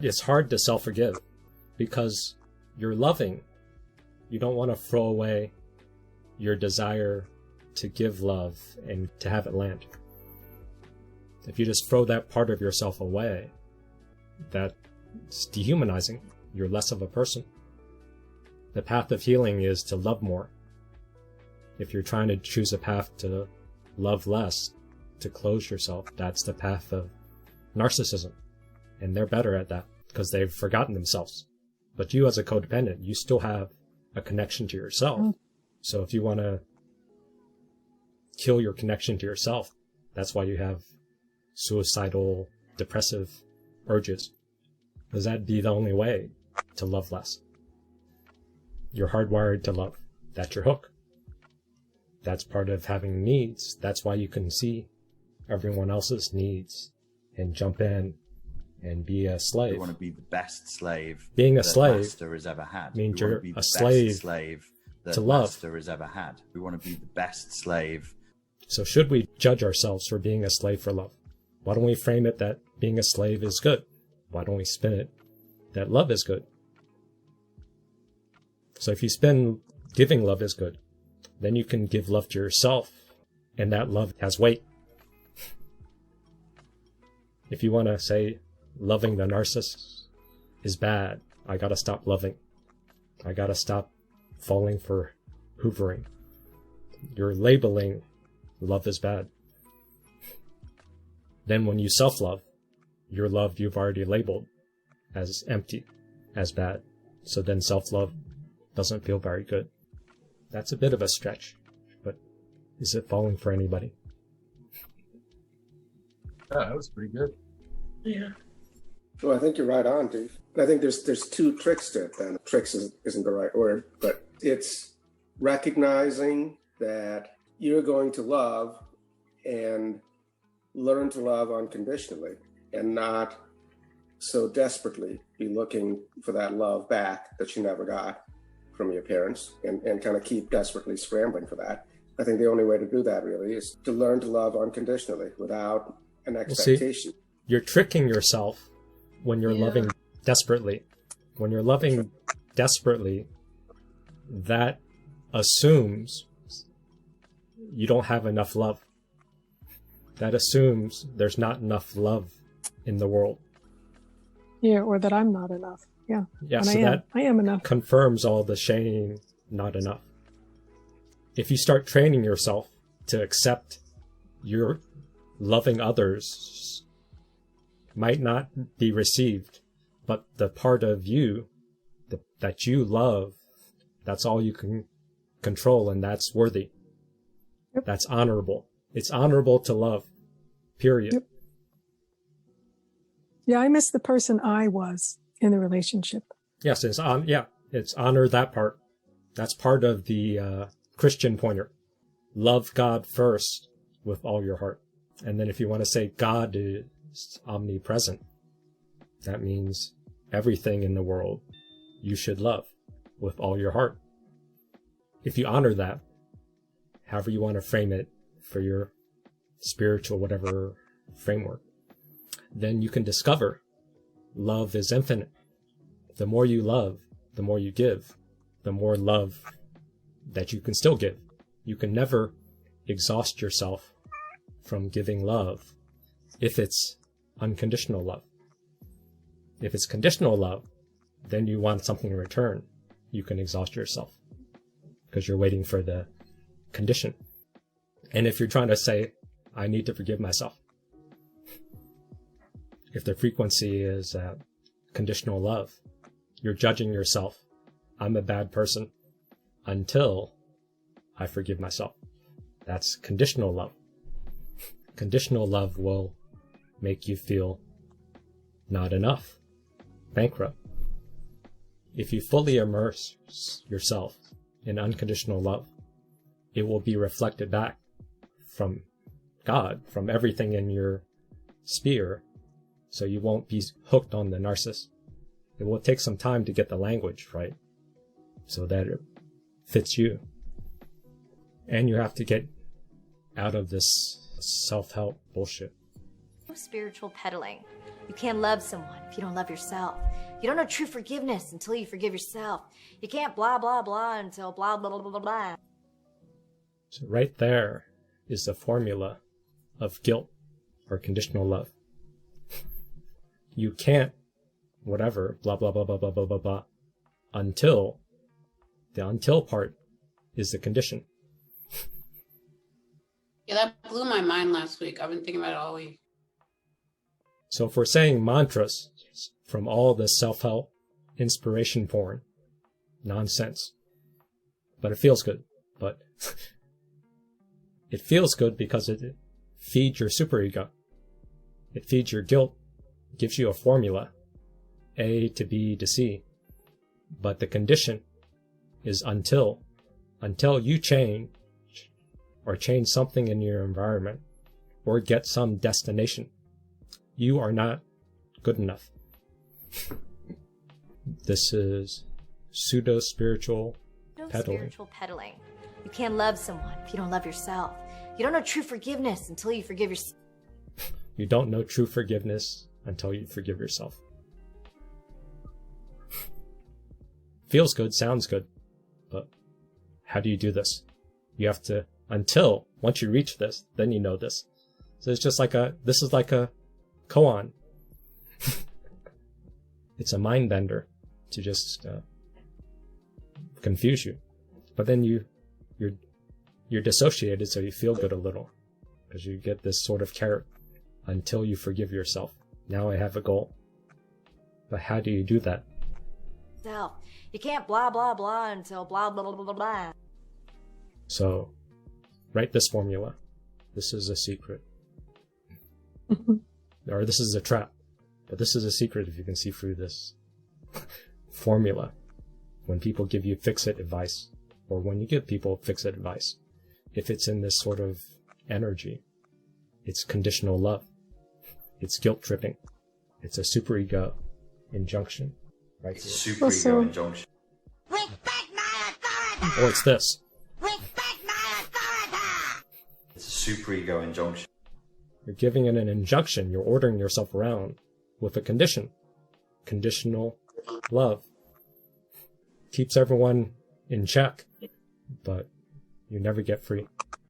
It's hard to self-forgive because you're loving. You don't want to throw away your desire to give love and to have it land. If you just throw that part of yourself away, that's dehumanizing. You're less of a person. The path of healing is to love more. If you're trying to choose a path to love less, to close yourself, that's the path of narcissism. And they're better at that because they've forgotten themselves. But you as a codependent, you still have a connection to yourself. So if you want to kill your connection to yourself, that's why you have suicidal, depressive urges. Because that'd be the only way to love less. You're hardwired to love. That's your hook. That's part of having needs. That's why you can see everyone else's needs and jump in and be a slave. You want to be the best slave being a that slave master has ever had. means We want you're to be a the slave best slave that to love. master has ever had. We want to be the best slave. So should we judge ourselves for being a slave for love? Why don't we frame it that being a slave is good? Why don't we spin it that love is good? So if you spin giving love is good, then you can give love to yourself, and that love has weight. If you want to say loving the narcissist is bad, I gotta stop loving. I gotta stop falling for hoovering. You're labeling love is bad. Then when you self-love, your love you've already labeled as empty, as bad. So then self-love doesn't feel very good. That's a bit of a stretch, but is it falling for anybody? Yeah, that was pretty good. Yeah. Well, I think you're right on, Dave. I think there's two tricks to it then. Tricks isn't the right word, but it's recognizing that you're going to love and learn to love unconditionally and not so desperately be looking for that love back that you never got from your parents and kind of keep desperately scrambling for that. I think the only way to do that really is to learn to love unconditionally without an expectation. See, you're tricking yourself when you're loving desperately. When you're loving desperately, that assumes you don't have enough love. That assumes there's not enough love in the world. Yeah, or that I'm not enough. Yeah. Yeah, and so I am enough. Confirms all the shame, not enough. If you start training yourself to accept your loving others might not be received, but the part of you that you love, that's all you can control, and that's worthy. Yep. That's honorable. It's honorable to love, period. Yep. Yeah, I miss the person I was in the relationship. Yes, it's honor that part. That's part of the Christian pointer. Love God first with all your heart. And then if you want to say God is omnipresent, that means everything in the world you should love with all your heart. If you honor that, however you want to frame it for your spiritual whatever framework, then you can discover love is infinite. The more you love, the more you give, the more love that you can still give. You can never exhaust yourself from giving love if it's unconditional love. If it's conditional love, then you want something in return. You can exhaust yourself because you're waiting for the condition. And if you're trying to say, I need to forgive myself, if the frequency is conditional love, you're judging yourself. I'm a bad person until I forgive myself. That's conditional love. Conditional love will make you feel not enough, bankrupt. If you fully immerse yourself in unconditional love, it will be reflected back from God, from everything in your sphere, so you won't be hooked on the narcissist. It will take some time to get the language right so that it fits you. And you have to get out of this self-help bullshit. Spiritual peddling. You can't love someone if you don't love yourself. You don't know true forgiveness until you forgive yourself. You can't blah, blah, blah until blah, blah, blah, blah, blah. So right there is the formula of guilt or conditional love. You can't whatever, blah, blah, blah, blah, blah, blah, blah, blah, until the until part is the condition. Yeah, that blew my mind last week. I've been thinking about it all week. So if we're saying mantras from all this self-help, inspiration porn, nonsense, but it feels good, but it feels good because it feeds your superego. It feeds your guilt, gives you a formula, A to B to C. But the condition is until you change or change something in your environment or get some destination, you are not good enough. This is pseudo-spiritual peddling. Spiritual peddling. You can't love someone if you don't love yourself. You don't know true forgiveness until you forgive yourself. You don't know true forgiveness until you forgive yourself. Feels good, sounds good, but how do you do this? You have to, once you reach this, then you know this. So it's just like this is like a koan. It's a mind bender to just confuse you. But then you're dissociated, so you feel good a little because you get this sort of carrot until you forgive yourself. Now I have a goal. But how do you do that? You can't blah, blah, blah until blah, blah, blah, blah, blah. So, write this formula. This is a secret. Or this is a trap. But this is a secret if you can see through this formula. When people give you fix-it advice, or when you give people fix-it advice, if it's in this sort of energy, it's conditional love. It's guilt tripping. It's a superego injunction. Right It's here. a superego injunction. Respect my authority! Or it's this. Respect my authority! It's a superego injunction. You're giving it an injunction. You're ordering yourself around with a condition. Conditional love. Keeps everyone in check, but you never get free.